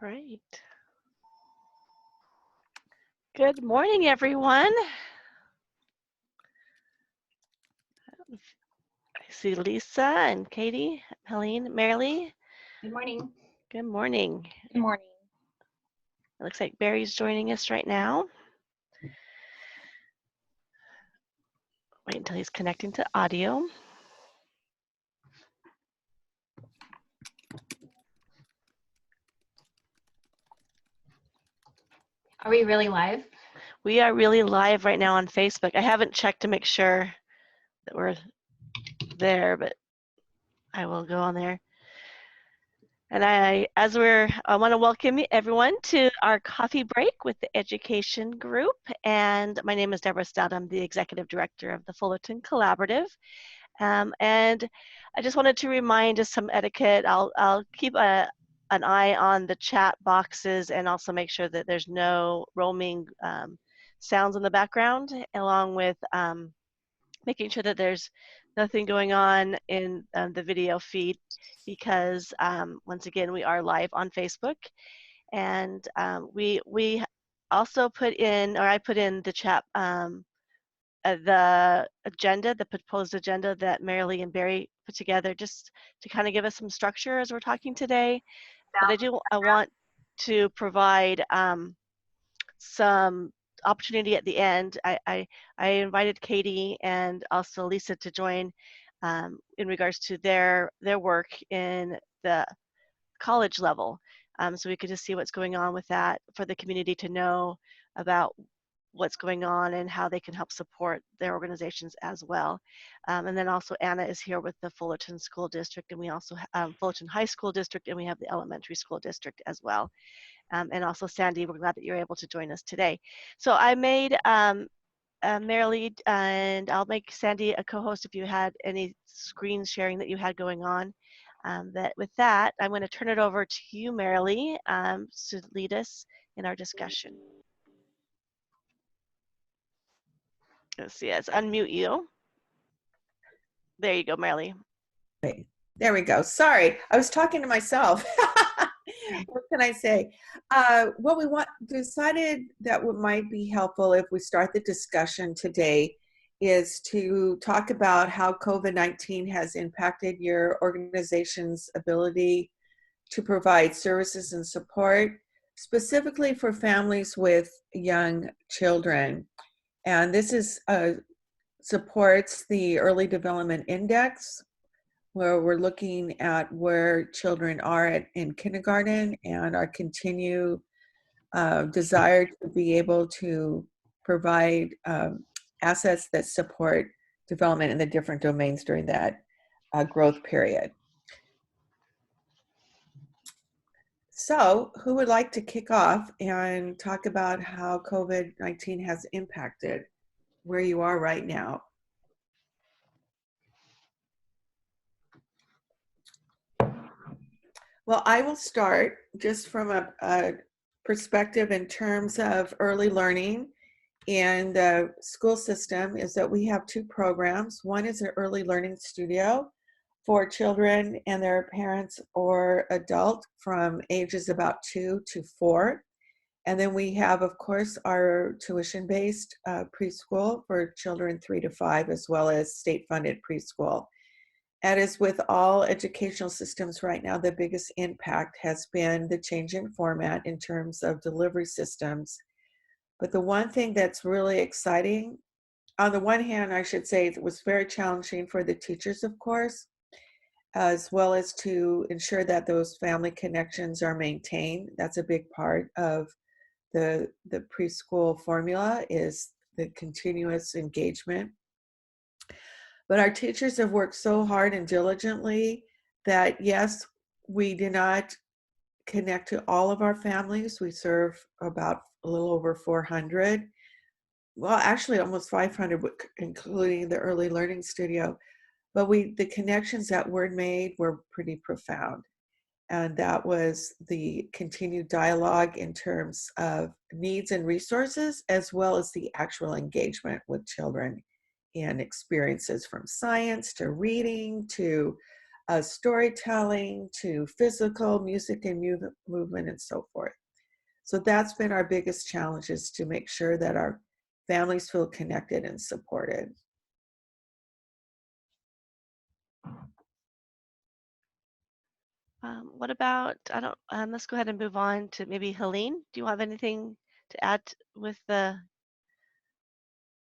Great. Good morning, everyone. I see Lisa and Katie, Helene, Marilee. Good morning. Good morning. Good morning. It looks like Barry's joining us right now. Wait until he's connecting to audio. Are we really live? We are really live right now on Facebook. I haven't checked to make sure that we're there, but I will go on there. And I want to welcome everyone to our coffee break with the education group. And my name is Deborah Stout. I'm the executive director of the Fullerton Collaborative. And I just wanted to remind us some etiquette. I'll keep an eye on the chat boxes and also make sure that there's no roaming sounds in the background, along with making sure that there's nothing going on in the video feed, because once again, we are live on Facebook. And we also put in, or I put in the chat, the agenda, the proposed agenda that Marilee and Barry put together, just to kind of give us some structure as we're talking today. But I want to provide some opportunity at the end. I invited Katie and also Lisa to join in regards to their work in the college level. So we could just see what's going on with that, for the community to know about what's going on and how they can help support their organizations as well. And then also Anna is here with the Fullerton School District, and we also have Fullerton High School District, and we have the Elementary School District as well. And also Sandy, we're glad that you're able to join us today. So I made Marilee, and I'll make Sandy a co-host if you had any screen sharing that you had going on. With that, I'm going to turn it over to you, Marilee, to lead us in our discussion. Let's see, let's unmute you. There you go, Marilee. Okay, there we go. Sorry, I was talking to myself. What can I say? What we decided that what might be helpful if we start the discussion today is to talk about how COVID-19 has impacted your organization's ability to provide services and support, specifically for families with young children. And this is supports the Early Development Index, where we're looking at where children are in kindergarten and our continued desire to be able to provide assets that support development in the different domains during that growth period. So who would like to kick off and talk about how COVID-19 has impacted where you are right now? Well, I will start just from a perspective in terms of early learning and the school system, is that we have two programs. One is an early learning studio for children and their parents or adult from ages about 2 to 4. And then we have, of course, our tuition-based preschool for children 3 to 5, as well as state-funded preschool. And as with all educational systems right now, the biggest impact has been the change in format in terms of delivery systems. But the one thing that's really exciting, on the one hand, I should say it was very challenging for the teachers, of course, as well as to ensure that those family connections are maintained. That's a big part of the preschool formula, is the continuous engagement. But our teachers have worked so hard and diligently that, yes, we do not connect to all of our families. We serve about a little over 400. Well, actually almost 500, including the early learning studio. But the connections that were made were pretty profound. And that was the continued dialogue in terms of needs and resources, as well as the actual engagement with children and experiences, from science to reading to storytelling to physical, music and movement and so forth. So that's been our biggest challenge, is to make sure that our families feel connected and supported. What about, let's go ahead and move on to maybe Helene. Do you have anything to add with the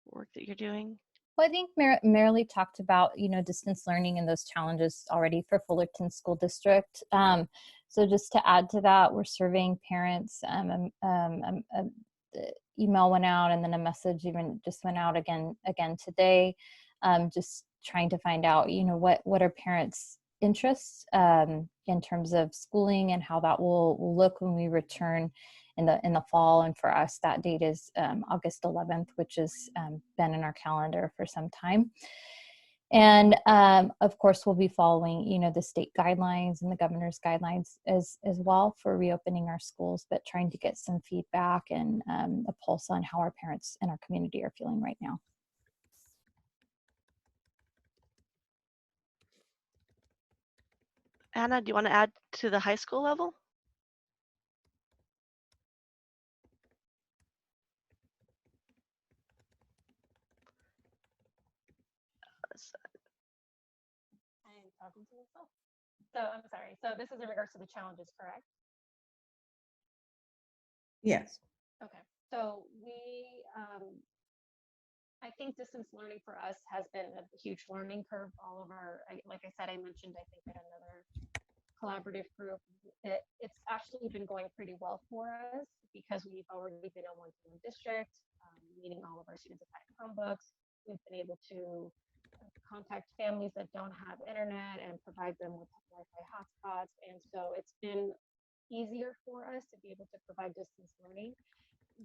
work that you're doing? Well, I think Marilee talked about, distance learning and those challenges already for Fullerton School District. So just to add to that, we're surveying parents. The email went out, and then a message even just went out again today. Just trying to find out, what are parents' interests in terms of schooling and how that will look when we return in the fall. And for us, that date is August 11th, which has been in our calendar for some time. And of course, we'll be following, the state guidelines and the governor's guidelines as well for reopening our schools, but trying to get some feedback and a pulse on how our parents in our community are feeling right now. Anna, do you want to add to the high school level? I am talking to myself. So I'm sorry. So this is in regards to the challenges, correct? Yes. Okay. So I think distance learning for us has been a huge learning curve. All of our, like I said, I mentioned, I think at another collaborative group, it's actually been going pretty well for us because we've already been in one district, meaning all of our students have had Chromebooks. We've been able to contact families that don't have internet and provide them with Wi-Fi hotspots. And so it's been easier for us to be able to provide distance learning.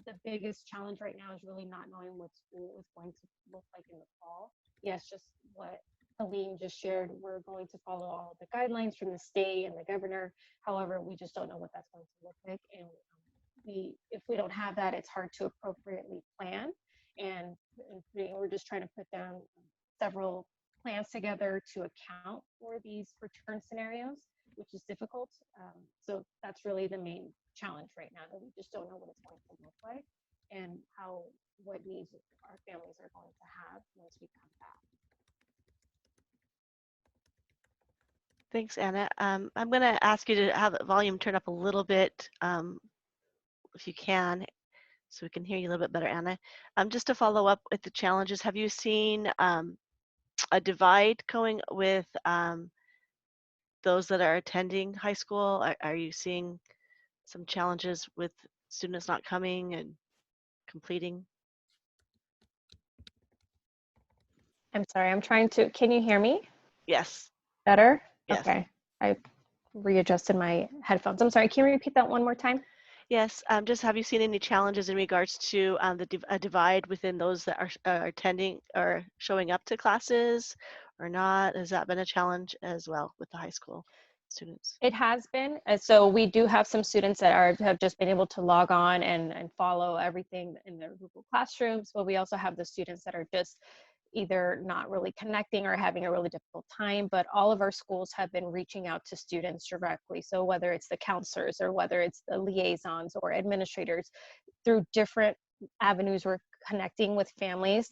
The biggest challenge right now is really not knowing what school is going to look like in the fall. Yes, just what Helene just shared, we're going to follow all of the guidelines from the state and the governor. However, we just don't know what that's going to look like. And if we don't have that, it's hard to appropriately plan. And we're just trying to put down several plans together to account for these return scenarios, which is difficult. So that's really the main challenge right now, that we just don't know what it's going to look like and what needs our families are going to have once we come back. Thanks, Anna. I'm going to ask you to have the volume turn up a little bit, if you can, so we can hear you a little bit better, Anna. Just to follow up with the challenges, have you seen a divide going with those that are attending high school? Are you seeing some challenges with students not coming and completing? I'm sorry, I'm trying to, can you hear me Yes. better? Yes. Okay, I readjusted my headphones. I'm sorry, can you repeat that one more time? Yes, just have you seen any challenges in regards to a divide within those that are attending or showing up to classes or not? Has that been a challenge as well with the high school students? It has been. So we do have some students that have just been able to log on and follow everything in their Google Classrooms, but we also have the students that are just either not really connecting or having a really difficult time. But all of our schools have been reaching out to students directly. So whether it's the counselors or whether it's the liaisons or administrators, through different avenues, we're connecting with families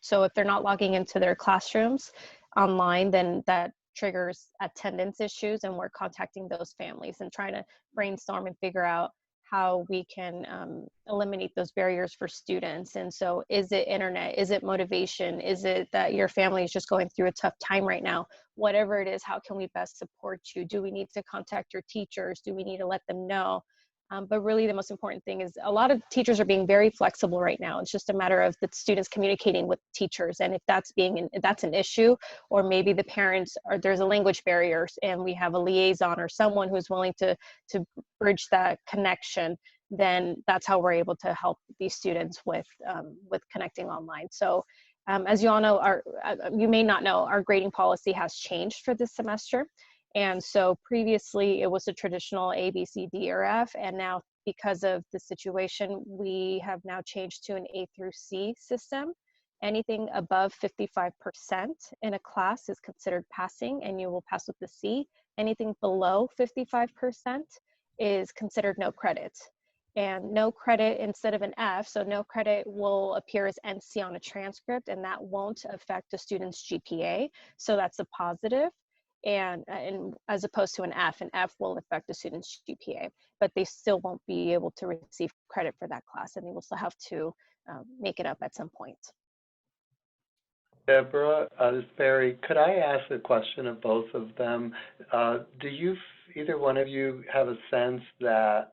so if they're not logging into their classrooms online, then that triggers attendance issues, and we're contacting those families and trying to brainstorm and figure out how we can eliminate those barriers for students. And so is it internet? Is it motivation? Is it that your family is just going through a tough time right now? Whatever it is, how can we best support you? Do we need to contact your teachers? Do we need to let them know? But really the most important thing is a lot of teachers are being very flexible right now. It's just a matter of the students communicating with teachers. And if that's an issue, or maybe the parents, or there's a language barrier and we have a liaison or someone who's willing to bridge that connection, then that's how we're able to help these students with connecting online. So as you all know, you may not know, our grading policy has changed for this semester. And so previously it was a traditional A, B, C, D, or F. And now because of the situation, we have now changed to an A through C system. Anything above 55% in a class is considered passing, and you will pass with the C. Anything below 55% is considered no credit. And no credit instead of an F, so no credit will appear as NC on a transcript, and that won't affect a student's GPA. So that's a positive. And as opposed to an F will affect a student's GPA, but they still won't be able to receive credit for that class, and they will still have to make it up at some point. Deborah, this is Barry. Could I ask a question of both of them? Do you, either one of you, have a sense that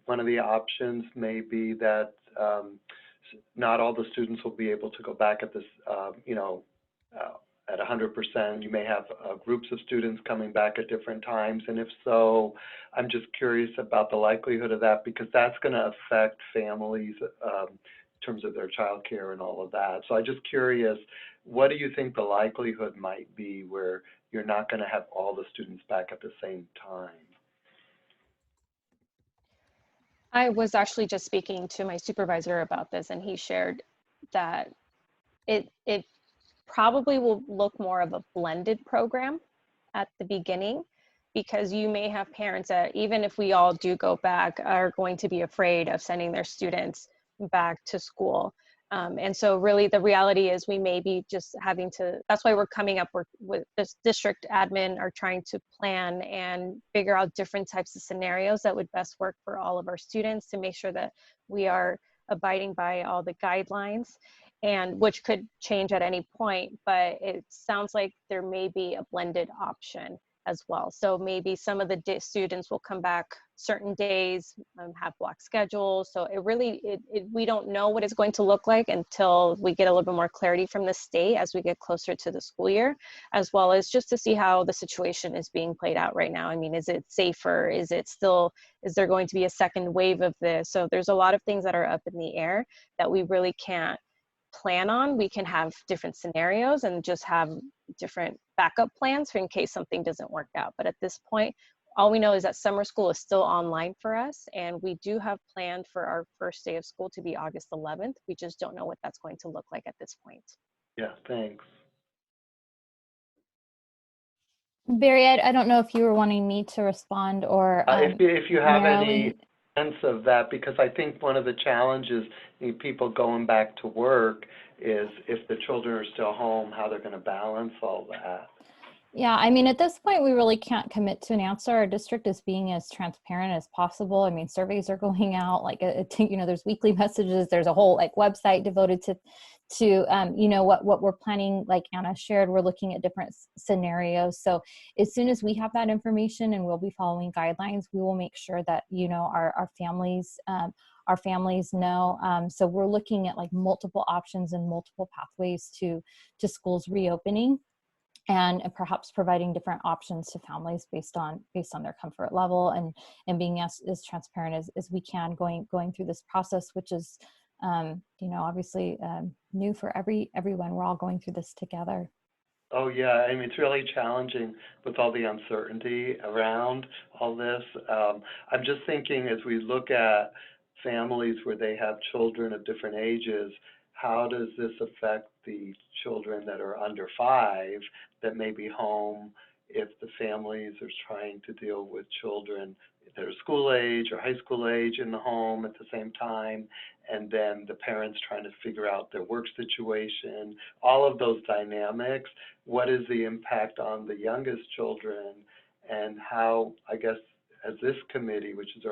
one of the options may be that not all the students will be able to go back at this, at 100%. You may have groups of students coming back at different times, and if so, I'm just curious about the likelihood of that, because that's going to affect families in terms of their child care and all of that. So I'm just curious, what do you think the likelihood might be where you're not going to have all the students back at the same time? I was actually just speaking to my supervisor about this, and he shared that it probably will look more of a blended program at the beginning, because you may have parents that, even if we all do go back, are going to be afraid of sending their students back to school. And so really the reality is we may be just having to, that's why we're coming up with this district admin are trying to plan and figure out different types of scenarios that would best work for all of our students to make sure that we are abiding by all the guidelines, and which could change at any point, but it sounds like there may be a blended option as well. So maybe some of the students will come back certain days, have block schedules. So it really, we don't know what it's going to look like until we get a little bit more clarity from the state as we get closer to the school year, as well as just to see how the situation is being played out right now. I mean, is it safer? Is there going to be a second wave of this? So there's a lot of things that are up in the air that we really can't plan on. We can have different scenarios and just have different backup plans for in case something doesn't work out. But at this point, all we know is that summer school is still online for us, and we do have planned for our first day of school to be August 11th. We just don't know what that's going to look like at this point. Yeah, thanks. Barry, I don't know if you were wanting me to respond or if you have Marilee. any sense of that, because I think one of the challenges in people going back to work is if the children are still home, how they're going to balance all that. Yeah, I mean, at this point, we really can't commit to an answer. Our district is being as transparent as possible. I mean, surveys are going out, like, there's weekly messages. There's a whole website devoted to what we're planning. Like Anna shared, we're looking at different scenarios. So as soon as we have that information and we'll be following guidelines, we will make sure that, our families know. So we're looking at multiple options and multiple pathways to schools reopening, and perhaps providing different options to families based on their comfort level, and being as transparent as we can going through this process, which is obviously new for everyone. We're all going through this together. Oh yeah, I mean, it's really challenging with all the uncertainty around all this. I'm just thinking, as we look at families where they have children of different ages, how does this affect the children that are under 5 that may be home if the families are trying to deal with children that are school age or high school age in the home at the same time, and then the parents trying to figure out their work situation, all of those dynamics? What is the impact on the youngest children, and how, I guess, as this committee, which is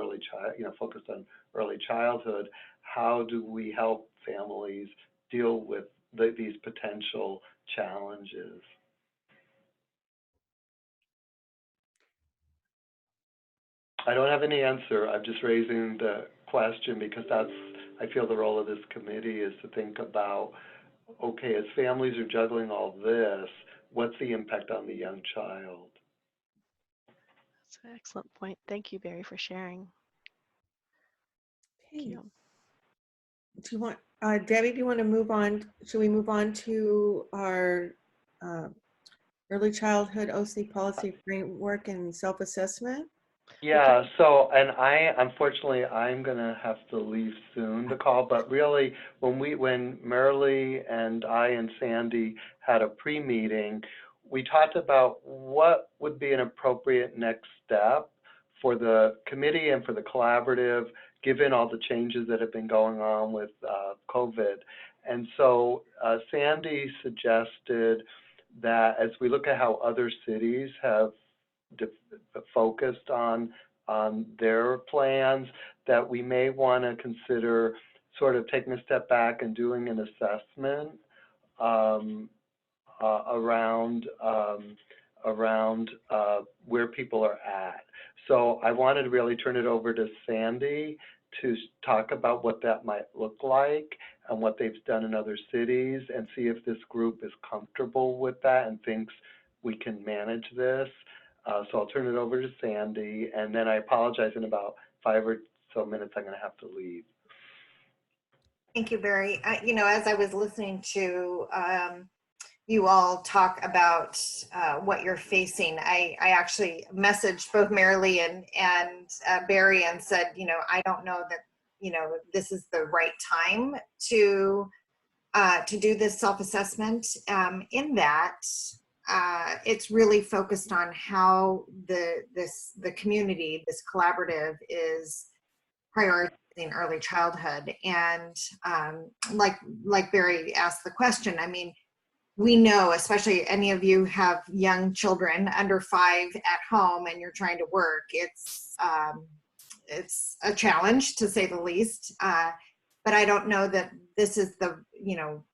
focused on early childhood, how do we help families deal with these potential challenges? I don't have any answer. I'm just raising the question because I feel the role of this committee is to think about, okay, as families are juggling all this, what's the impact on the young child? That's an excellent point. Thank you, Barry, for sharing. Thank you. Do you want, Debbie, do you want to move on? Should we move on to our early childhood OC policy framework and self-assessment? Yeah, so, and unfortunately, I'm gonna have to leave soon to call, but really, when Marilee and I and Sandy had a pre-meeting, we talked about what would be an appropriate next step for the committee and for the collaborative, given all the changes that have been going on with COVID. And so Sandy suggested that as we look at how other cities have focused on their plans, that we may want to consider sort of taking a step back and doing an assessment um, around where people are at. So I wanted to really turn it over to Sandy to talk about what that might look like and what they've done in other cities, and see if this group is comfortable with that and thinks we can manage this. So I'll turn it over to Sandy, and then I apologize, in about 5 or so minutes I'm going to have to leave. Thank you, Barry. You know, as I was listening to you all talk about what you're facing, I actually messaged both Marilee and Barry and said, you know, I don't know that, you know, this is the right time to do this self-assessment. In that, it's really focused on how the community, this collaborative, is prioritizing early childhood. And like Barry asked the question, I mean, we know, especially any of you have young children under 5 at home and you're trying to work, it's a challenge, to say the least. But I don't know that this is the, you know,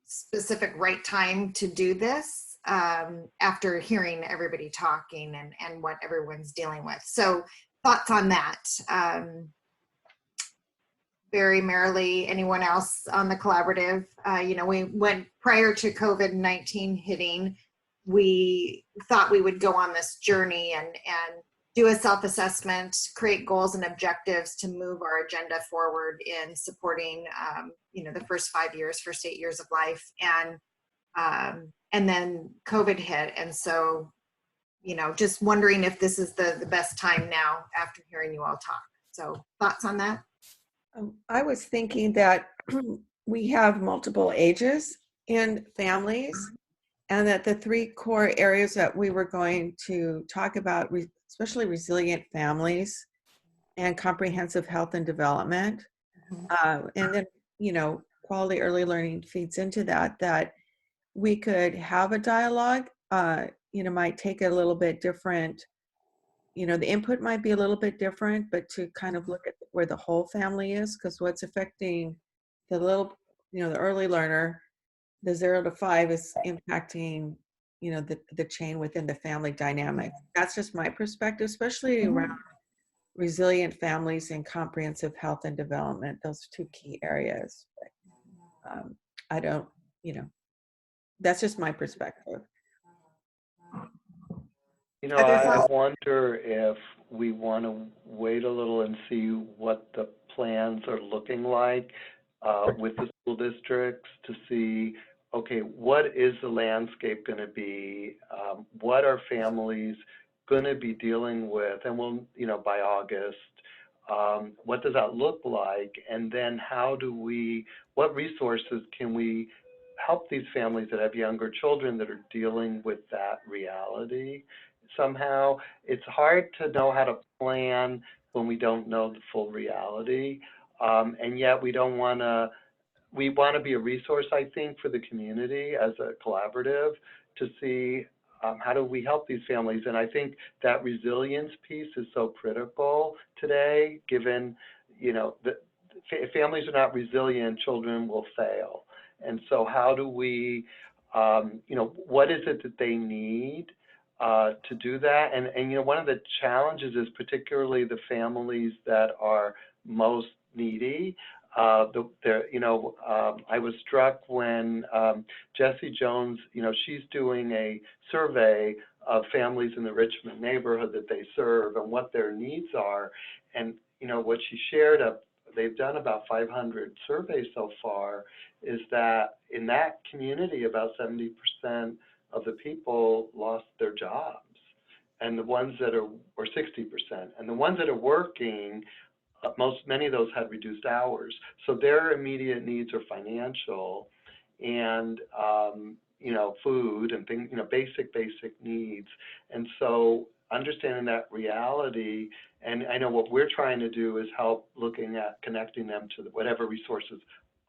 specific right time to do this after hearing everybody talking and what everyone's dealing with. So thoughts on that? Barry, Marilee, anyone else on the collaborative? You know, we went prior to COVID-19 hitting, we thought we would go on this journey and do a self-assessment, create goals and objectives to move our agenda forward in supporting, you know, the first 8 years of life. And then COVID hit. And so, you know, just wondering if this is the best time now after hearing you all talk. So thoughts on that? I was thinking that we have multiple ages in families, and that the 3 core areas that we were going to talk about, especially resilient families and comprehensive health and development, and then, you know, quality early learning feeds into that, that we could have a dialogue, you know, might take a little bit different, you know, the input might be a little bit different, but to kind of look at where the whole family is, because what's affecting the little, you know, the early learner, the 0 to 5, is impacting, you know, the chain within the family dynamic. That's just my perspective, especially around resilient families and comprehensive health and development. Those 2 key areas. But, I don't, you know, that's just my perspective. You know, I wonder if we want to wait a little and see what the plans are looking like with the school districts, to see, okay, what is the landscape going to be? What are families going to be dealing with? And we'll, you know, by August, what does that look like? And then how do we, what resources can we help these families that have younger children that are dealing with that reality? Somehow it's hard to know how to plan when we don't know the full reality, and yet we want to be a resource, I think, for the community as a collaborative, to see how do we help these families. And I think that resilience piece is so critical today, given, you know, if families are not resilient, children will fail. And so how do we, you know, what is it that they need to do that? And you know, one of the challenges is particularly the families that are most needy. You know, I was struck when Jessie Jones, you know, she's doing a survey of families in the Richmond neighborhood that they serve and what their needs are. And, you know, what she shared, they've done about 500 surveys so far, is that in that community, about 70% of the people lost their jobs. and the ones that are, or 60%, and the ones that are working, many of those had reduced hours. So their immediate needs are financial and, food and things, basic needs. And so understanding that reality, and I know what we're trying to do is help looking at connecting them to whatever resources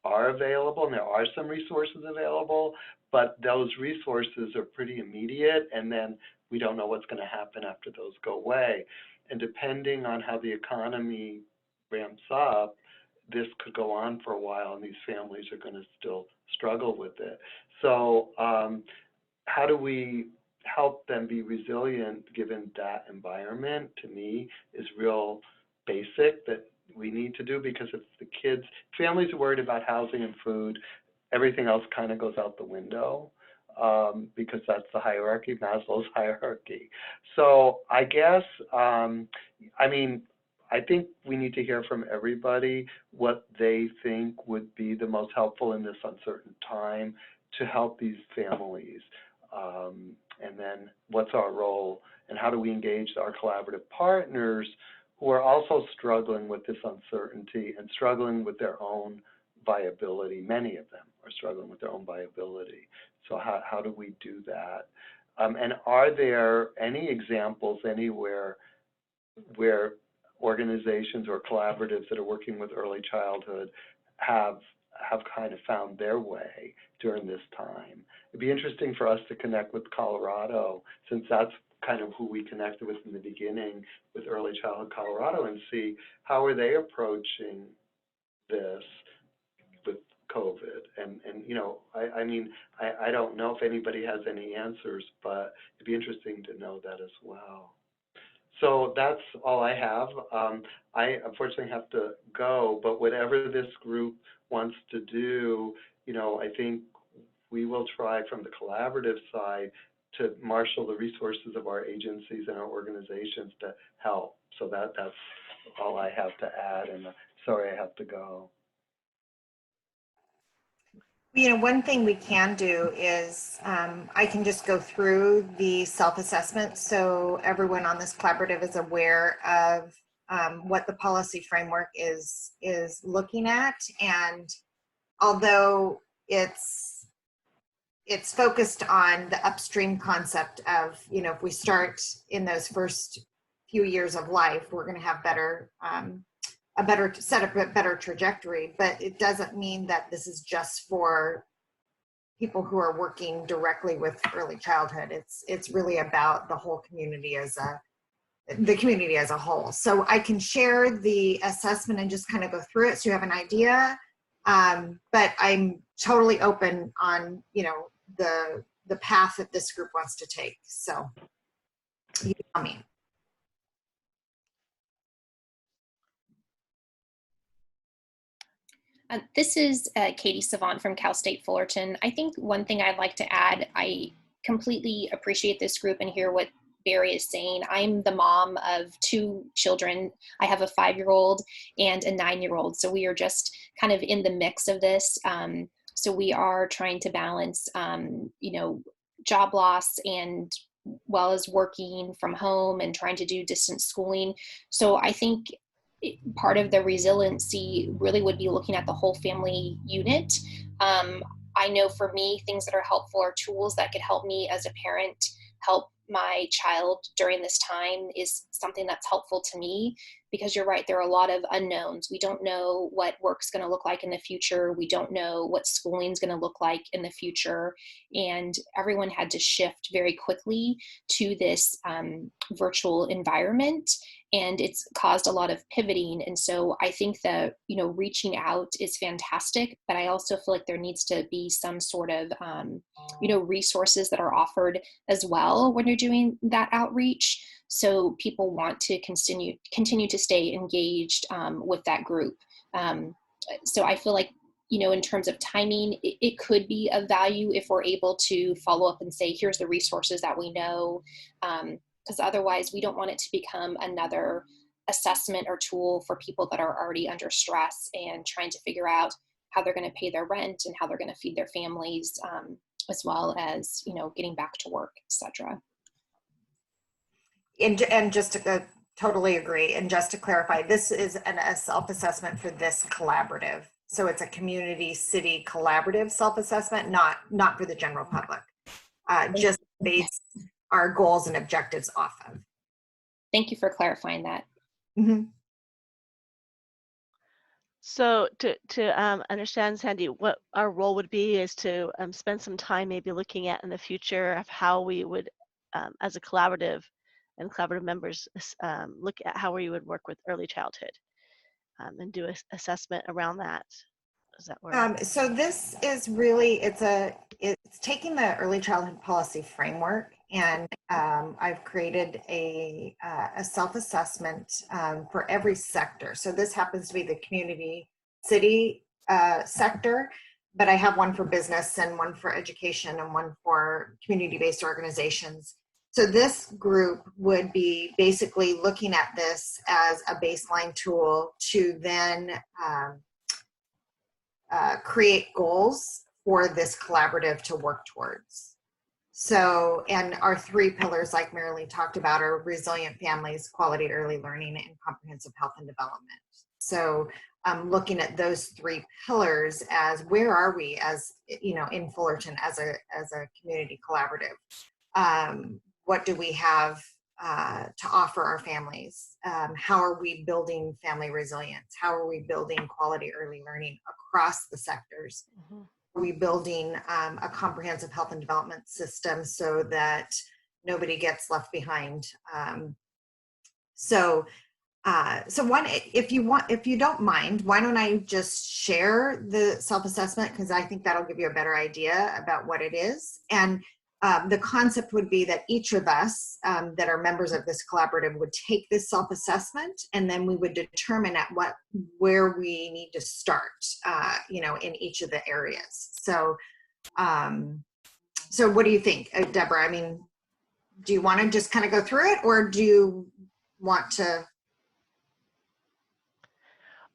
are available, and there are some resources available, but those resources are pretty immediate, and then we don't know what's going to happen after those go away. And depending on how the economy ramps up, this could go on for a while, and these families are going to still struggle with it. So how do we help them be resilient given that environment, to me, is real basic that we need to do, because if the kids, families are worried about housing and food, everything else kind of goes out the window, because that's the hierarchy, Maslow's hierarchy. So I guess, I think we need to hear from everybody what they think would be the most helpful in this uncertain time to help these families. And then what's our role, and how do we engage our collaborative partners who are also struggling with this uncertainty and struggling with their own viability. Many of them are struggling with their own viability. So how do we do that? And are there any examples anywhere where organizations or collaboratives that are working with early childhood have kind of found their way during this time? It'd be interesting for us to connect with Colorado, since that's kind of who we connected with in the beginning with Early Childhood Colorado, and see how are they approaching this with COVID. And I don't know if anybody has any answers, but it'd be interesting to know that as well. So that's all I have. I unfortunately have to go, but whatever this group wants to do, I think we will try from the collaborative side to marshal the resources of our agencies and our organizations to help. So that's all I have to add, and sorry I have to go. One thing we can do is I can just go through the self-assessment so everyone on this collaborative is aware of what the policy framework is looking at. And although it's focused on the upstream concept of, if we start in those first few years of life, we're going to have a better set up, a better trajectory, but it doesn't mean that this is just for people who are working directly with early childhood. It's really about the whole community the community as a whole. So I can share the assessment and just kind of go through it so you have an idea. But I'm totally open on, the path that this group wants to take. So you tell me. This is Katie Savant from Cal State Fullerton. I think one thing I'd like to add, I completely appreciate this group and hear what Barry is saying. I'm the mom of 2 children. I have a 5-year-old and a 9-year-old. So we are just kind of in the mix of this. So we are trying to balance, job loss and well as working from home and trying to do distance schooling. So I think part of the resiliency really would be looking at the whole family unit. I know for me, things that are helpful are tools that could help me as a parent help my child during this time is something that's helpful to me, because you're right, there are a lot of unknowns. We don't know what work's going to look like in the future. We don't know what schooling's going to look like in the future. And everyone had to shift very quickly to this virtual environment, and it's caused a lot of pivoting. And so I think that, reaching out is fantastic, but I also feel like there needs to be some sort of, resources that are offered as well when you're doing that outreach. So people want to continue to stay engaged with that group. So I feel like, in terms of timing, it could be of value if we're able to follow up and say, here's the resources that we know, because otherwise we don't want it to become another assessment or tool for people that are already under stress and trying to figure out how they're going to pay their rent and how they're going to feed their families, as well as, getting back to work, etc. And just to totally agree. And just to clarify, this is a self-assessment for this collaborative. So it's a community city collaborative self-assessment, not for the general public. Just base our goals and objectives off of. Thank you for clarifying that. Mm-hmm. So to understand, Sandy, what our role would be is to spend some time maybe looking at in the future of how we would, as a collaborative and collaborative members, look at how we would work with early childhood and do an assessment around that. Is that where? So this is really, it's taking the early childhood policy framework, and I've created a self-assessment for every sector. So this happens to be the community city sector, but I have one for business and one for education and one for community-based organizations. So this group would be basically looking at this as a baseline tool to then create goals for this collaborative to work towards. So, and our 3 pillars, like Marilee talked about, are resilient families, quality early learning, and comprehensive health and development. So looking at those 3 pillars as where are we as, you know, in Fullerton as a community collaborative? What do we have to offer our families? How are we building family resilience? How are we building quality early learning across the sectors? Mm-hmm. Are we building a comprehensive health and development system so that nobody gets left behind? So one, if you don't mind, why don't I just share the self-assessment, because I think that'll give you a better idea about what it is. And the concept would be that each of us that are members of this collaborative would take this self-assessment, and then we would determine where we need to start, you know, in each of the areas. So, so what do you think, Deborah? I mean, do you want to just kind of go through it, or do you want to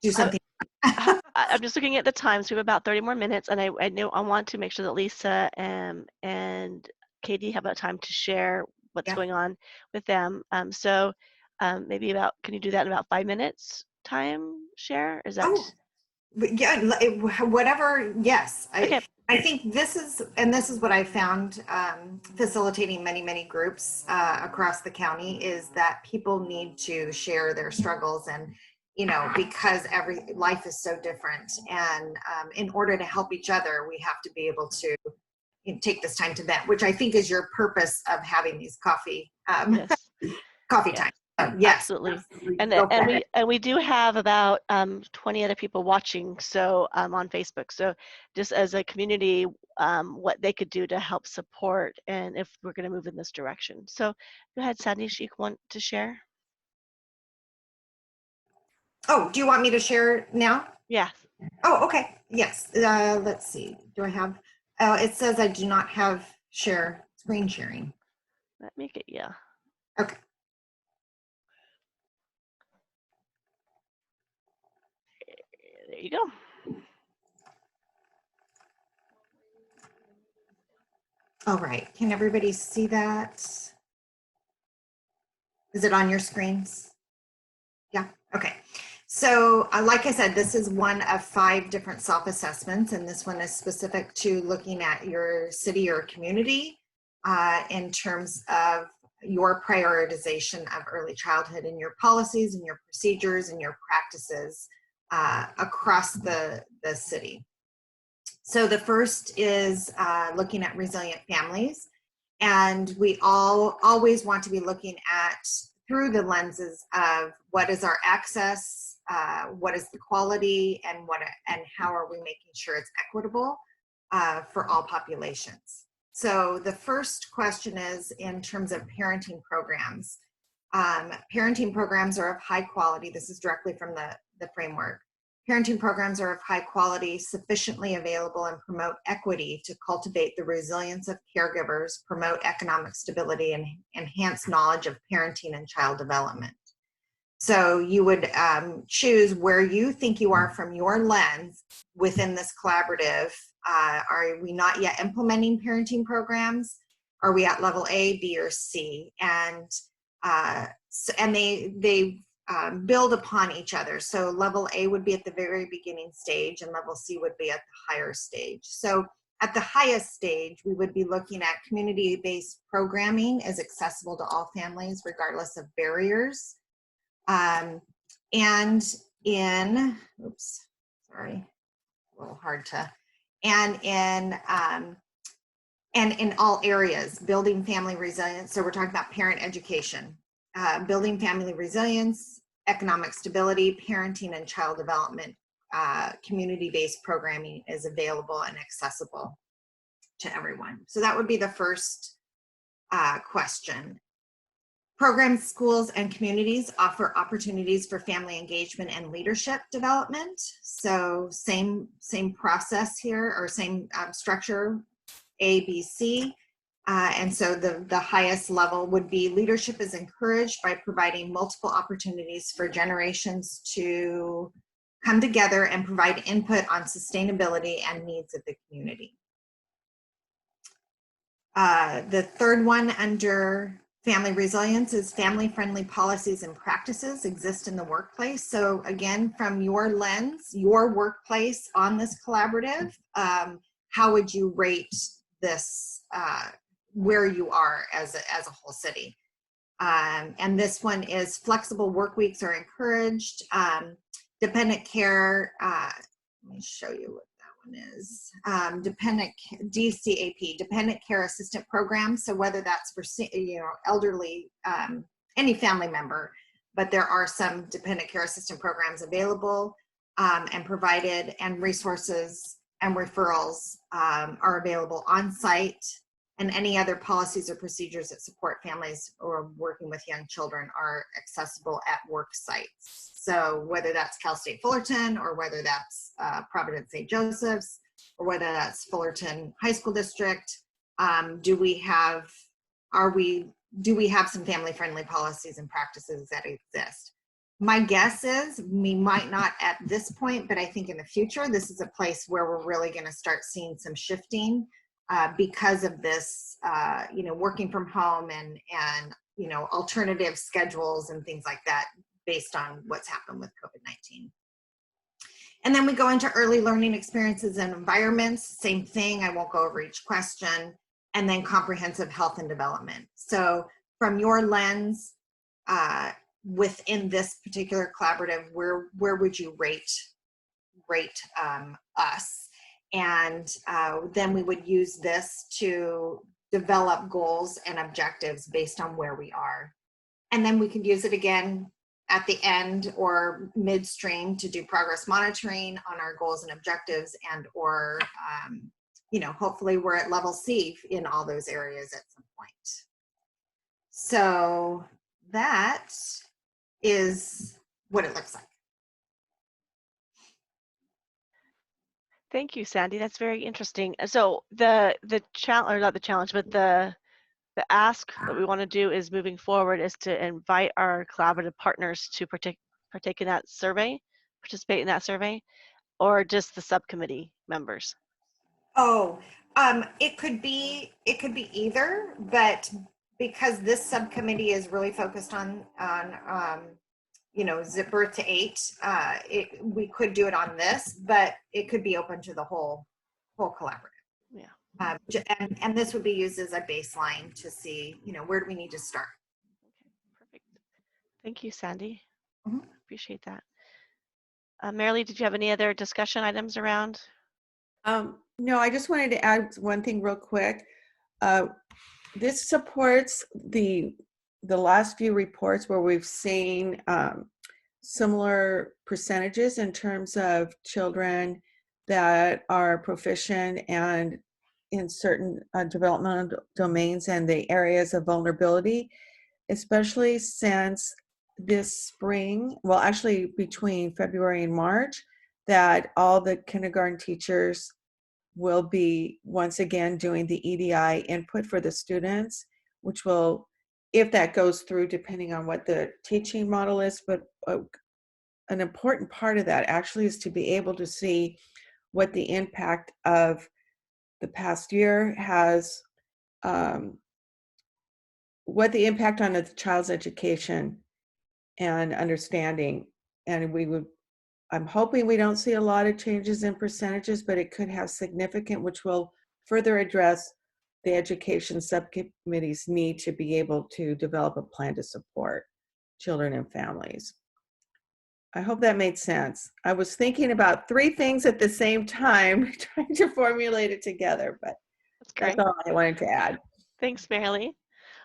do something? I'm just looking at the time, so we have about 30 more minutes, and I know I want to make sure that Lisa and Katie have time to share what's going on with them. So maybe can you do that in about 5 minutes time share? Is that? Oh, yeah, whatever. Yes. Okay. I think this is what I found facilitating many groups across the county, is that people need to share their struggles, and you know, because life is so different, and in order to help each other, we have to be able to take this time to vent, which I think is your purpose of having these coffee Yes. coffee Yes. time. Yes, absolutely. And we do have about 20 other people watching, so on Facebook. So just as a community, what they could do to help support, and if we're going to move in this direction. So go ahead, Sandy, you want to share? Oh, do you want me to share now? Yes. Oh, okay. Yes. Let's see. Do I have? It says I do not have screen sharing. Let me get you. Okay. There you go. All right. Can everybody see that? Is it on your screens? Yeah. Okay. So like I said, this is one of 5 different self-assessments, and this one is specific to looking at your city or community in terms of your prioritization of early childhood and your policies and your procedures and your practices across the city. So the first is looking at resilient families, and we always want to be looking at through the lenses of what is our access, what is the quality, and how are we making sure it's equitable for all populations. So the first question is in terms of parenting programs. Parenting programs are of high quality. This is directly from the framework. Parenting programs are of high quality, sufficiently available, and promote equity to cultivate the resilience of caregivers, promote economic stability, and enhance knowledge of parenting and child development. So you would choose where you think you are from your lens within this collaborative. Are we not yet implementing parenting programs? Are we at level A, B, or C? And And they build upon each other. So level A would be at the very beginning stage, and level C would be at the higher stage. So at the highest stage, we would be looking at community-based programming is accessible to all families, regardless of barriers. And in, oops, sorry, a little hard to, and in all areas, building family resilience. So we're talking about parent education, building family resilience, economic stability, parenting and child development. Community-based programming is available and accessible to everyone. So that would be the first question. Programs, schools, and communities offer opportunities for family engagement and leadership development. So same process here, or same structure, A, B, C. And so the highest level would be leadership is encouraged by providing multiple opportunities for generations to come together and provide input on sustainability and needs of the community. The third one under family resilience is family-friendly policies and practices exist in the workplace. So again, from your lens, your workplace on this collaborative, how would you rate this, where you are as a whole city? And this one is flexible work weeks are encouraged. Dependent care, let me show you what that one is. DCAP, dependent care assistant program. So whether that's for elderly, any family member, but there are some dependent care assistant programs available and provided, and resources and referrals are available on site, and any other policies or procedures that support families or working with young children are accessible at work sites. So whether that's Cal State Fullerton, or whether that's Providence St. Joseph's, or whether that's Fullerton High School District, do we have some family-friendly policies and practices that exist? My guess is we might not at this point, but I think in the future, this is a place where we're really going to start seeing some shifting because of this, working from home and alternative schedules and things like that based on what's happened with COVID-19. And then we go into early learning experiences and environments, same thing, I won't go over each question, and then comprehensive health and development. So from your lens, within this particular collaborative, where would you rate us? And then we would use this to develop goals and objectives based on where we are. And then we could use it again at the end or midstream to do progress monitoring on our goals and objectives, and or hopefully we're at level C in all those areas at some point. So that is what it looks like. Thank you, Sandy. That's very interesting. So the challenge, or not the challenge, but the ask that we want to do is moving forward is to invite our collaborative partners to participate in that survey, or just the subcommittee members. Oh, it could be either, but because this subcommittee is really focused on birth to 8, we could do it on this, but it could be open to the whole collaborative. Yeah. And this would be used as a baseline to see, where do we need to start? Okay, perfect. Thank you, Sandy. Mm-hmm. Appreciate that. Marilee, did you have any other discussion items around? No, I just wanted to add one thing real quick. This supports the last few reports where we've seen similar percentages in terms of children that are proficient and in certain developmental domains and the areas of vulnerability, especially since this spring, well, actually between February and March, that all the kindergarten teachers will be once again doing the EDI input for the students, which will, if that goes through, depending on what the teaching model is, but an important part of that actually is to be able to see what the impact of the past year has what the impact on the child's education and understanding. And I'm hoping we don't see a lot of changes in percentages, but it could have significant, which will further address the education subcommittee's need to be able to develop a plan to support children and families. I hope that made sense. I was thinking about 3 things at the same time, trying to formulate it together, but That's great. that's all I wanted to add. Thanks, Marilee.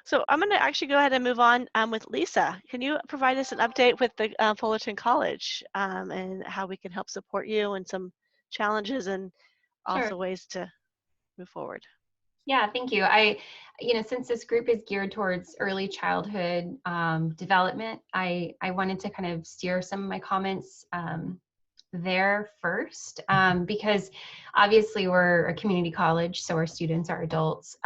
So I'm going to actually go ahead and move on with Lisa. Can you provide us an update with the Fullerton College and how we can help support you and some challenges and also Sure. ways to move forward? Yeah, thank you. Since this group is geared towards early childhood development, I wanted to kind of steer some of my comments there first, because obviously we're a community college, so our students are adults,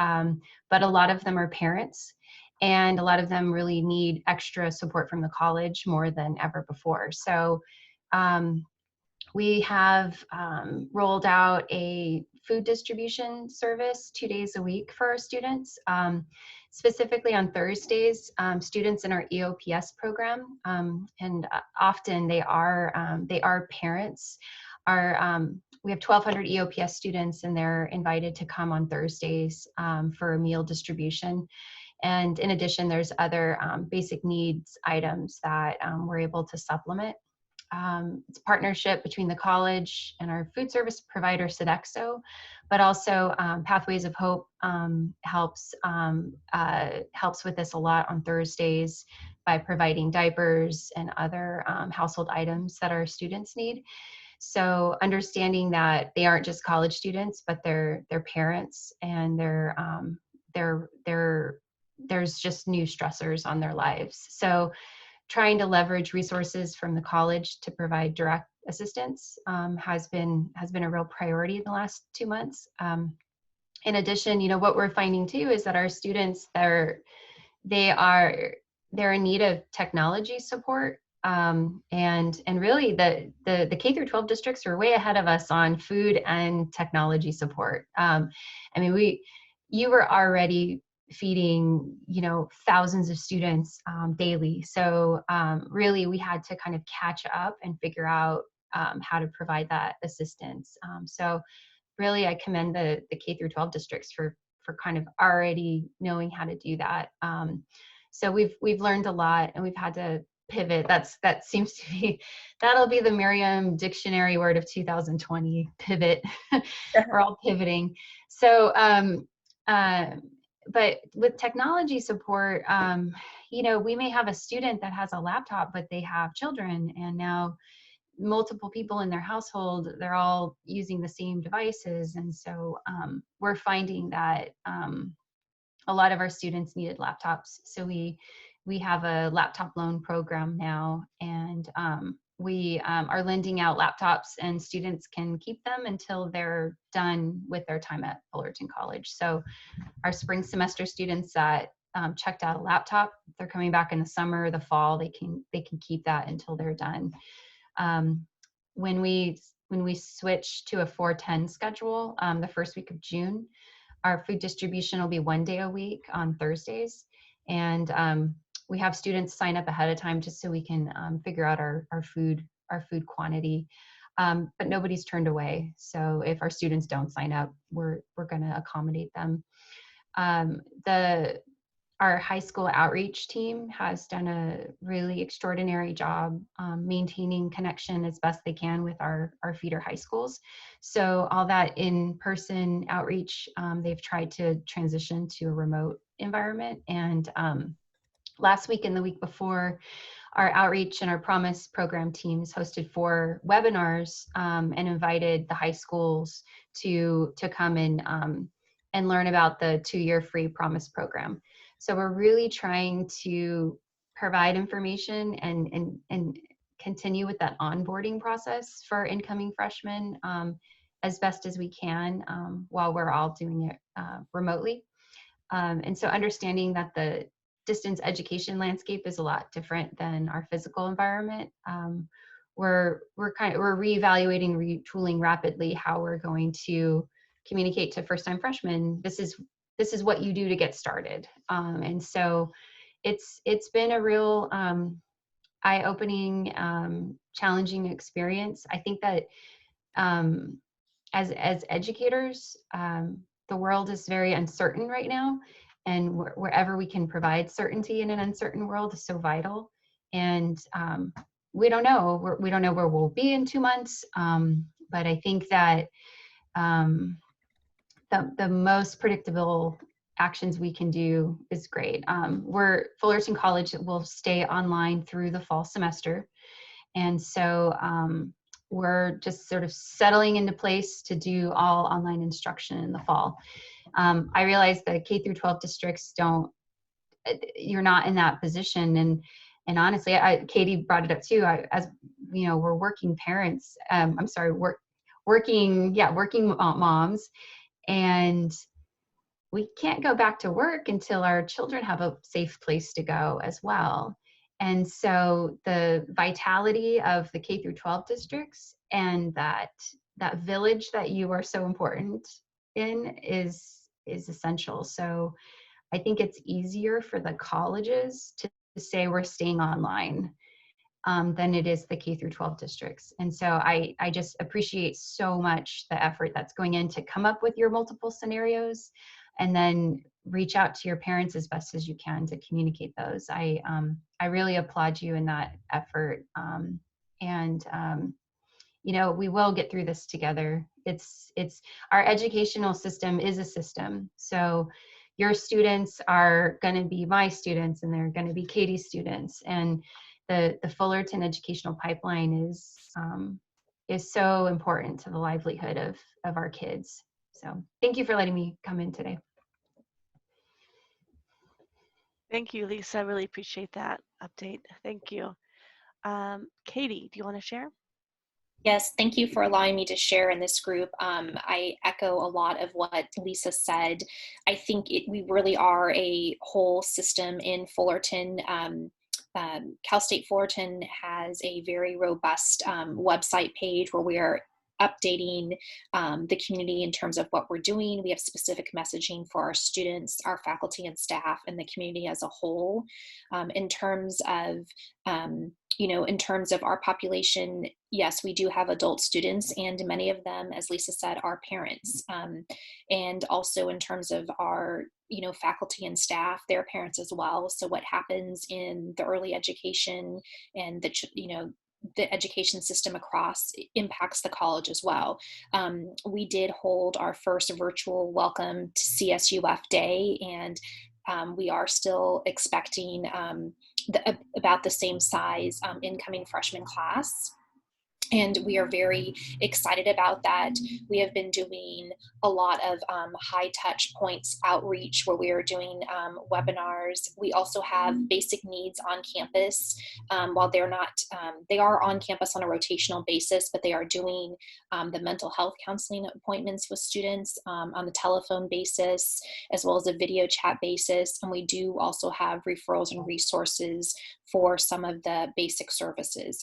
but a lot of them are parents, and a lot of them really need extra support from the college more than ever before. So we have rolled out a food distribution service 2 days a week for our students. Specifically on Thursdays, students in our EOPS program, and often they are parents, we have 1,200 EOPS students, and they're invited to come on Thursdays for a meal distribution. And in addition, there's other basic needs items that we're able to supplement. It's a partnership between the college and our food service provider, Sodexo, but also Pathways of Hope helps with this a lot on Thursdays by providing diapers and other household items that our students need. So understanding that they aren't just college students, but they're parents, and there's just new stressors on their lives. So trying to leverage resources from the college to provide direct assistance has been a real priority in the last 2 months. In addition, what we're finding too is that our students, they're in need of technology support, and really the K through 12 districts are way ahead of us on food and technology support. You were already feeding thousands of students daily, so really we had to kind of catch up and figure out how to provide that assistance. So really I commend the K through 12 districts for kind of already knowing how to do that. So we've learned a lot, and we've had to pivot. That seems to be, that'll be the Merriam dictionary word of 2020, pivot. We're all pivoting. So but with technology support, we may have a student that has a laptop, but they have children, and now multiple people in their household, they're all using the same devices. And so we're finding that a lot of our students needed laptops. So we have a laptop loan program now, and we are lending out laptops, and students can keep them until they're done with their time at Fullerton College. So our spring semester students that checked out a laptop, they're coming back in the summer, the fall, they can keep that until they're done. When we switch to a 4-10 schedule, the first week of June, our food distribution will be 1 day a week on Thursdays, and we have students sign up ahead of time just so we can figure out our food quantity. But nobody's turned away. So if our students don't sign up, we're going to accommodate them. Our high school outreach team has done a really extraordinary job maintaining connection as best they can with our feeder high schools. So all that in-person outreach, they've tried to transition to a remote environment. And last week and the week before, our outreach and our Promise program teams hosted 4 webinars and invited the high schools to come and learn about the 2-year free Promise program. So we're really trying to provide information and continue with that onboarding process for incoming freshmen as best as we can while we're all doing it remotely. And so understanding that the distance education landscape is a lot different than our physical environment. We're reevaluating, retooling rapidly how we're going to communicate to first-time freshmen. This is this is what you do to get started. And so it's been a real eye-opening, challenging experience. I think that as educators, the world is very uncertain right now, and wherever we can provide certainty in an uncertain world is so vital. And we don't know. We don't know where we'll be in 2 months, but I think that the most predictable actions we can do is great. Fullerton College will stay online through the fall semester. And so we're just sort of settling into place to do all online instruction in the fall. I realize that K through 12 districts you're not in that position. And honestly, Katie brought it up too. As you know, we're working parents. Working moms, and we can't go back to work until our children have a safe place to go as well. And so the vitality of the K through 12 districts and that village that you are so important in is essential. So I think it's easier for the colleges to say we're staying online than it is the K through 12 districts. And so I just appreciate so much the effort that's going in to come up with your multiple scenarios and then reach out to your parents as best as you can to communicate those. I really applaud you in that effort. You know, we will get through this together. It's our educational system is a system. So your students are going to be my students, and they're going to be Katie's students. And the Fullerton educational pipeline is so important to the livelihood of our kids. So thank you for letting me come in today. Thank you, Lisa. I really appreciate that update. Thank you. Katie, do you want to share? Yes, thank you for allowing me to share in this group. I echo a lot of what Lisa said. I think we really are a whole system in Fullerton. Cal State Fullerton has a very robust website page where we are updating the community in terms of what we're doing. We have specific messaging for our students, our faculty and staff, and the community as a whole. In terms of in terms of our population, yes, we do have adult students, and many of them, as Lisa said, are parents. And also in terms of our faculty and staff, their parents as well. So what happens in the early education and the education system across impacts the college as well. We did hold our first virtual welcome to CSUF Day, and we are still expecting about the same size incoming freshman class. And we are very excited about that. We have been doing a lot of high touch points outreach where we are doing webinars. We also have basic needs on campus. While they're not, they are on campus on a rotational basis, but they are doing the mental health counseling appointments with students on the telephone basis, as well as a video chat basis. And we do also have referrals and resources for some of the basic services.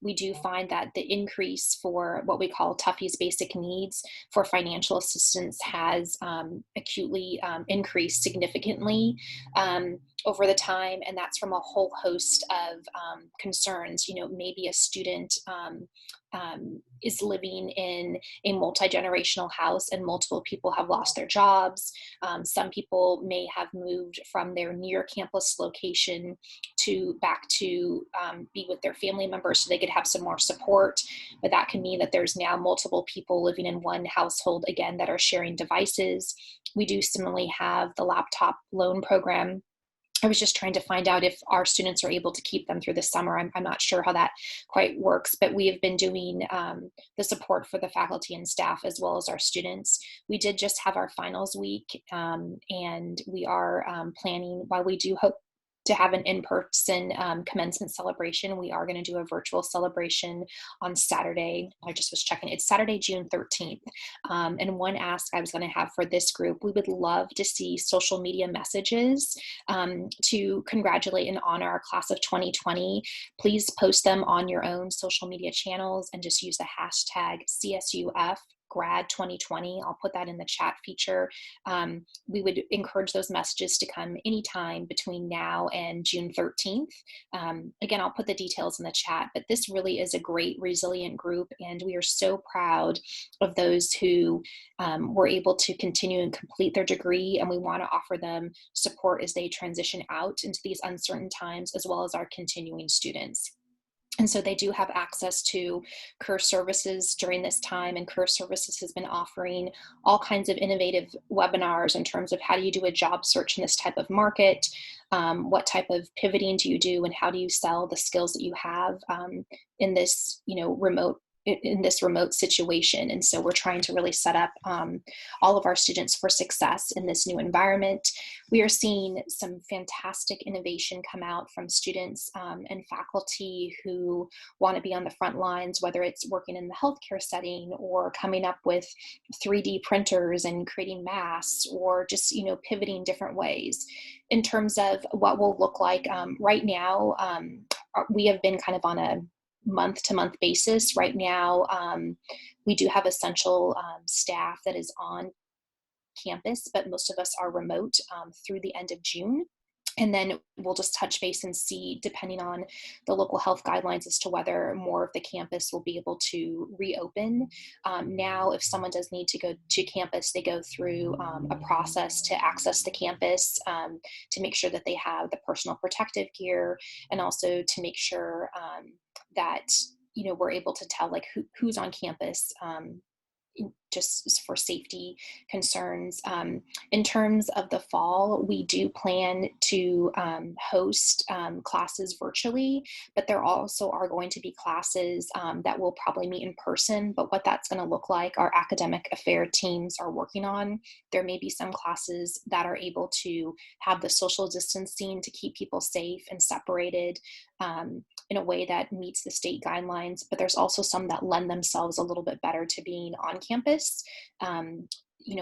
We do find that the increase for what we call Tuffy's basic needs for financial assistance has acutely increased significantly over the time, and that's from a whole host of concerns. Maybe a student is living in a multi-generational house and multiple people have lost their jobs. Some people may have moved from their near campus location back to be with their family members so they could have some more support. But that can mean that there's now multiple people living in one household again that are sharing devices. We do similarly have the laptop loan program. I was just trying to find out if our students are able to keep them through the summer. I'm not sure how that quite works, but we have been doing the support for the faculty and staff as well as our students. We did just have our finals week, and we are planning, while we do hope to have an in-person commencement celebration, we are going to do a virtual celebration on Saturday. I just was checking. It's Saturday, June 13th. And one ask I was going to have for this group, we would love to see social media messages to congratulate and honor our class of 2020. Please post them on your own social media channels and just use the hashtag CSUF grad 2020. I'll put that in the chat feature. We would encourage those messages to come anytime between now and June 13th. Again, I'll put the details in the chat, but this really is a great resilient group, and we are so proud of those who were able to continue and complete their degree, and we want to offer them support as they transition out into these uncertain times, as well as our continuing students. And so they do have access to Career Services during this time, and Career Services has been offering all kinds of innovative webinars in terms of how do you do a job search in this type of market, what type of pivoting do you do, and how do you sell the skills that you have in this, remote situation. And so we're trying to really set up all of our students for success in this new environment. We are seeing some fantastic innovation come out from students and faculty who want to be on the front lines, whether it's working in the healthcare setting or coming up with 3D printers and creating masks, or just, pivoting different ways. In terms of what will look like right now, we have been kind of on a month-to-month basis. Right now, we do have essential staff that is on campus, but most of us are remote through the end of June. And then we'll just touch base and see, depending on the local health guidelines, as to whether more of the campus will be able to reopen. Now, if someone does need to go to campus, they go through a process to access the campus to make sure that they have the personal protective gear, and also to make sure that we're able to tell who's on campus, just for safety concerns. In terms of the fall, we do plan to host classes virtually, but there also are going to be classes that will probably meet in person. But what that's going to look like, our academic affair teams are working on. There may be some classes that are able to have the social distancing to keep people safe and separated in a way that meets the state guidelines, but there's also some that lend themselves a little bit better to being on campus,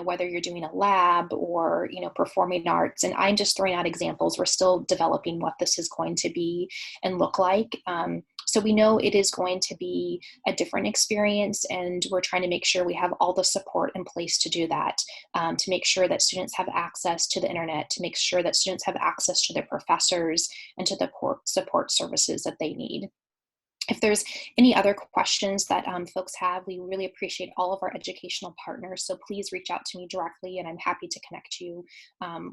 whether you're doing a lab or, performing arts. And I'm just throwing out examples. We're still developing what this is going to be and look like. So we know it is going to be a different experience, and we're trying to make sure we have all the support in place to do that, to make sure that students have access to the internet, to make sure that students have access to their professors and to the support services that they need. If there's any other questions that folks have, we really appreciate all of our educational partners. So please reach out to me directly, and I'm happy to connect you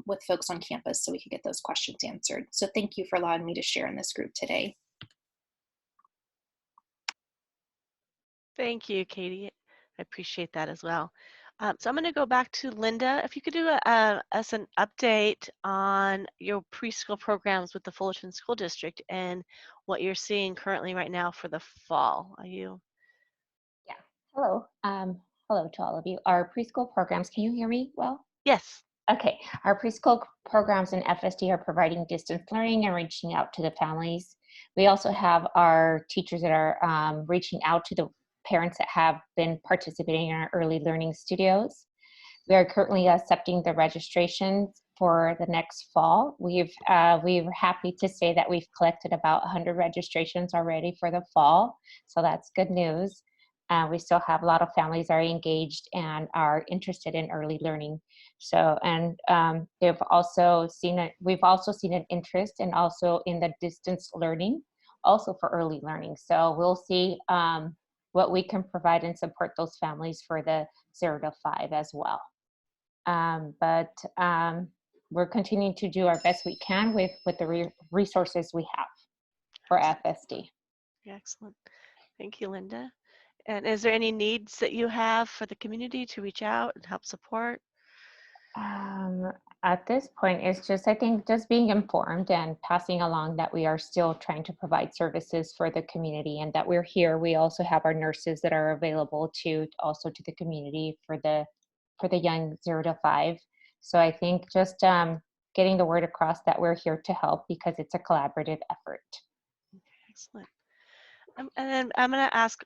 with folks on campus so we can get those questions answered. So thank you for allowing me to share in this group today. Thank you, Katie. I appreciate that as well. So I'm going to go back to Linda. If you could do us an update on your preschool programs with the Fullerton School District and what you're seeing currently right now for the fall. Are you? Yeah. Hello. Hello to all of you. Our preschool programs, can you hear me well? Yes. Okay. Our preschool programs in FSD are providing distance learning and reaching out to the families. We also have our teachers that are reaching out to the parents that have been participating in our early learning studios. We are currently accepting the registrations for the next fall. We're happy to say that we've collected about 100 registrations already for the fall, so that's good news. We still have a lot of families are engaged and are interested in early learning. So, and we've also seen an interest and also in the distance learning, also for early learning. So we'll see what we can provide and support those families for the 0 to 5 as well. But we're continuing to do our best we can with the resources we have for FSD. Excellent. Thank you, Linda. And is there any needs that you have for the community to reach out and help support? At this point, it's just, I think, just being informed and passing along that we are still trying to provide services for the community and that we're here. We also have our nurses that are available to the community for the young 0 to 5. So I think just getting the word across that we're here to help because it's a collaborative effort. Excellent. And then I'm going to ask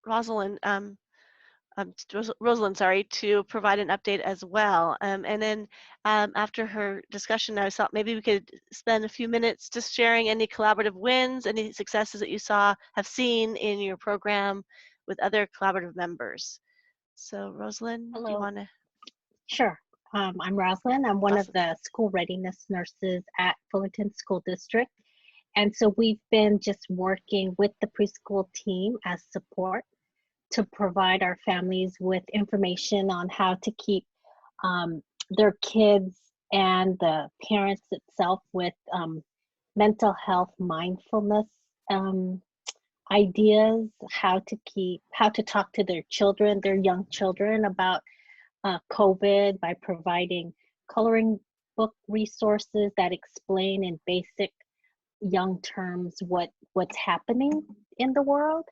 Rosalind, to provide an update as well. And then after her discussion, I thought maybe we could spend a few minutes just sharing any collaborative wins, any successes that you have seen in your program with other collaborative members. So Rosalind, do you Hello. want to? Sure. I'm Rosalind. I'm one of Awesome. the school readiness nurses at Fullerton School District. And so we've been just working with the preschool team as support to provide our families with information on how to keep their kids and the parents itself with mental health mindfulness ideas, how to talk to their children, their young children about COVID by providing coloring book resources that explain in basic young terms what's happening in the world,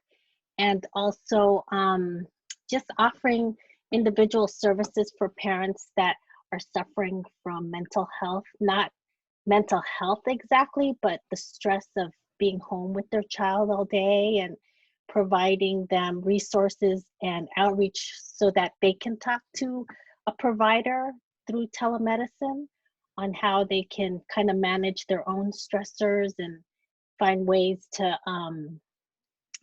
and also just offering individual services for parents that are suffering from mental health, not mental health exactly, but the stress of being home with their child all day, and providing them resources and outreach so that they can talk to a provider through telemedicine on how they can kind of manage their own stressors and find ways to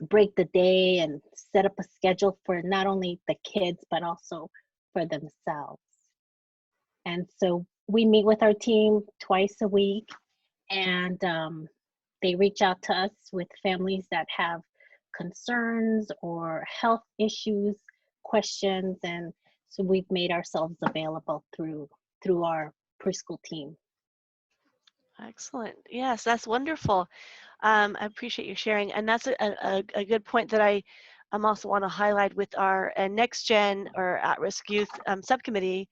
break the day and set up a schedule for not only the kids but also for themselves. And so we meet with our team twice a week, and they reach out to us with families that have concerns or health issues, questions, and so we've made ourselves available through our preschool team. Excellent. Yes, that's wonderful. I appreciate you sharing, and that's a good point that I also want to highlight with our next gen or at-risk youth subcommittee.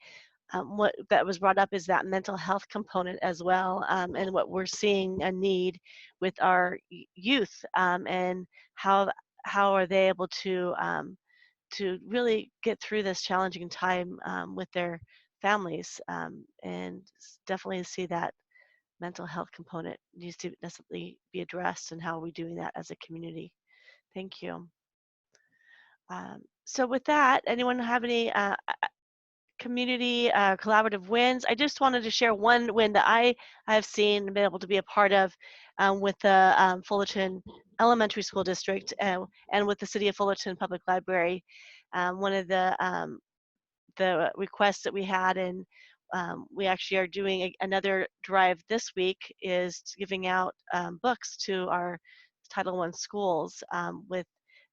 What that was brought up is that mental health component as well, and what we're seeing a need with our youth, and how are they able to really get through this challenging time with their families, and definitely see that mental health component needs to necessarily be addressed, and how are we doing that as a community. Thank you. So with that, anyone have any community collaborative wins? I just wanted to share one win that I have seen and been able to be a part of with the Fullerton Elementary School District and with the City of Fullerton Public Library. One of the requests that we had, and we actually are doing another drive this week, is giving out books to our Title I schools with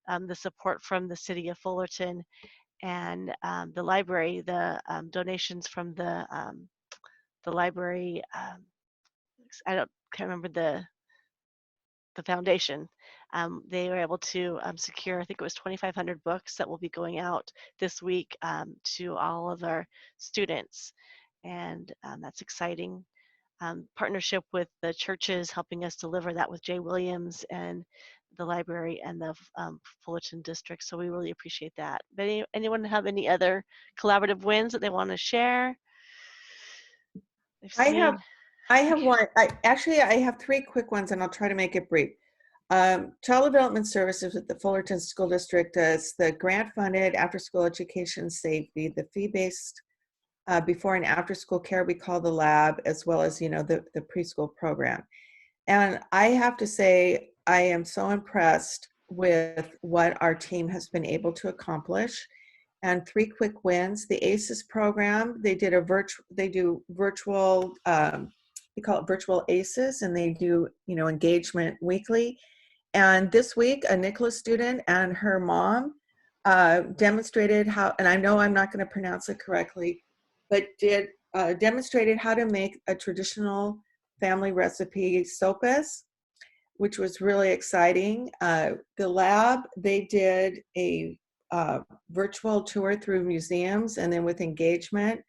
the support from the City of Fullerton and the library, the donations from the library. Can't remember the foundation. They were able to secure, I think it was 2,500 books that will be going out this week to all of our students, and that's exciting. Partnership with the churches helping us deliver that with Jay Williams and the library and the Fullerton district. So we really appreciate that. But anyone have any other collaborative wins that they want to share? I have one. I have three quick ones, and I'll try to make it brief. Child Development Services at the Fullerton School District does the grant-funded after-school education safety, the fee-based before and after-school care we call the lab, as well as, the preschool program. And I have to say, I am so impressed with what our team has been able to accomplish. And three quick wins: the ACES program, they do virtual, we call it virtual ACES, and they do, engagement weekly. And this week, a Nicholas student and her mom demonstrated how, and I know I'm not going to pronounce it correctly, but demonstrated how to make a traditional family recipe sopas, which was really exciting. The lab, they did a virtual tour through museums, and then with engagement.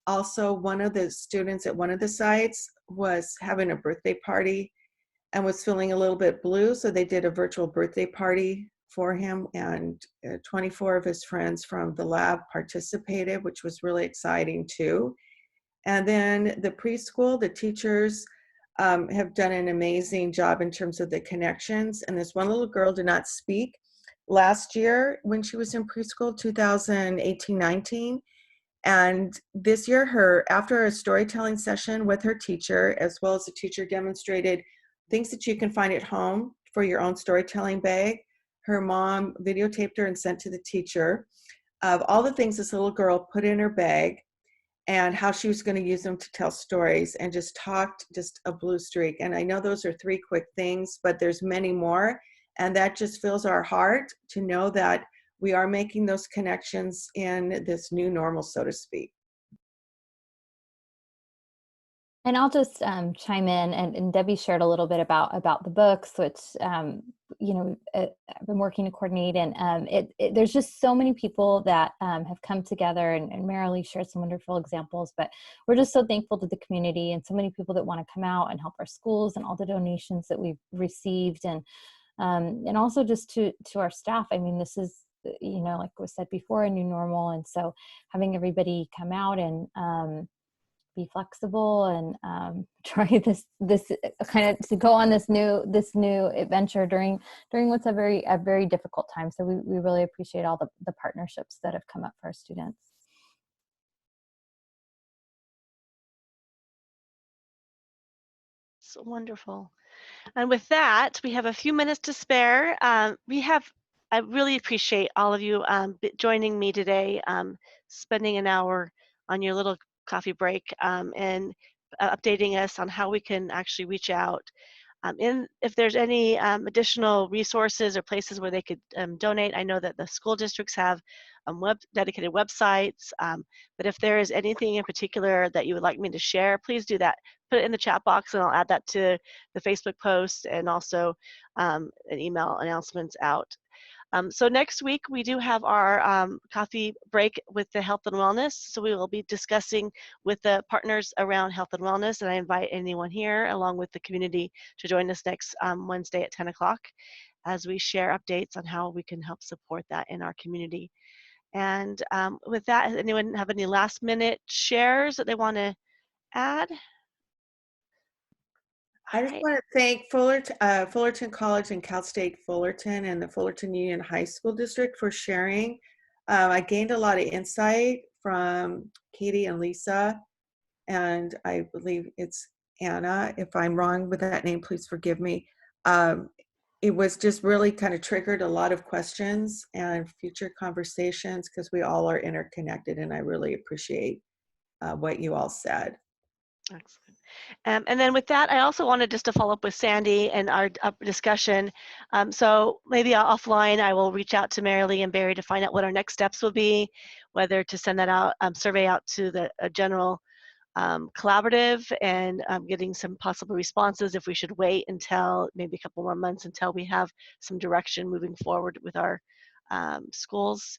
Also, one of the students at one of the sites was having a birthday party and was feeling a little bit blue, so they did a virtual birthday party for him, and 24 of his friends from the lab participated, which was really exciting too. And then the preschool, the teachers have done an amazing job in terms of the connections. And this one little girl did not speak last year when she was in preschool, 2018-19. And this year, after a storytelling session with her teacher, as well as the teacher demonstrated things that you can find at home for your own storytelling bag, her mom videotaped her and sent to the teacher. of all the things this little girl put in her bag and how she was going to use them to tell stories, and just talked just a blue streak. And I know those are 3 quick things, but there's many more. And that just fills our heart to know that we are making those connections in this new normal, so to speak. And I'll just chime in, and Debbie shared a little bit about the books, which I've been working to coordinate, and there's just so many people that have come together, and Marilee shared some wonderful examples. But we're just so thankful to the community, and so many people that want to come out and help our schools, and all the donations that we've received, and also just to our staff. I mean, this is, like was said before, a new normal, and so having everybody come out and be flexible and try this kind of to go on this new adventure during what's a very difficult time. So we really appreciate all the partnerships that have come up for our students. So wonderful. And with that, we have a few minutes to spare. I really appreciate all of you joining me today, spending an hour on your little coffee break and updating us on how we can actually reach out. If there's any additional resources or places where they could donate, I know that the school districts have dedicated websites, but if there is anything in particular that you would like me to share, please do that. Put it in the chat box and I'll add that to the Facebook post, and also an email announcements out. So next week we do have our coffee break with the health and wellness. So we will be discussing with the partners around health and wellness, and I invite anyone here along with the community to join us next Wednesday at 10 o'clock as we share updates on how we can help support that in our community. And with that, does anyone have any last minute shares that they want to add? I just want to thank Fullerton College and Cal State Fullerton and the Fullerton Union High School District for sharing. I gained a lot of insight from Katie and Lisa, and I believe it's Anna. If I'm wrong with that name, please forgive me. It was just really kind of triggered a lot of questions and future conversations, because we all are interconnected, and I really appreciate what you all said. Excellent. And then with that, I also wanted just to follow up with Sandy and our discussion. So maybe offline, I will reach out to Marilee and Barry to find out what our next steps will be, whether to send that out, survey out to the general collaborative, and getting some possible responses, if we should wait until maybe a couple more months until we have some direction moving forward with our schools.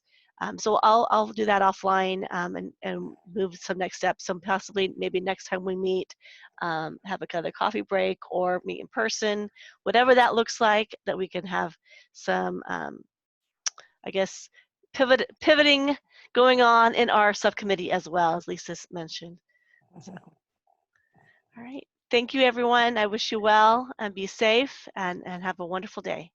So I'll do that offline and move some next steps. So possibly maybe next time we meet, have another coffee break or meet in person, whatever that looks like, that we can have some, I guess, pivoting going on in our subcommittee as well, as Lisa mentioned. So, all right. Thank you, everyone. I wish you well and be safe and have a wonderful day.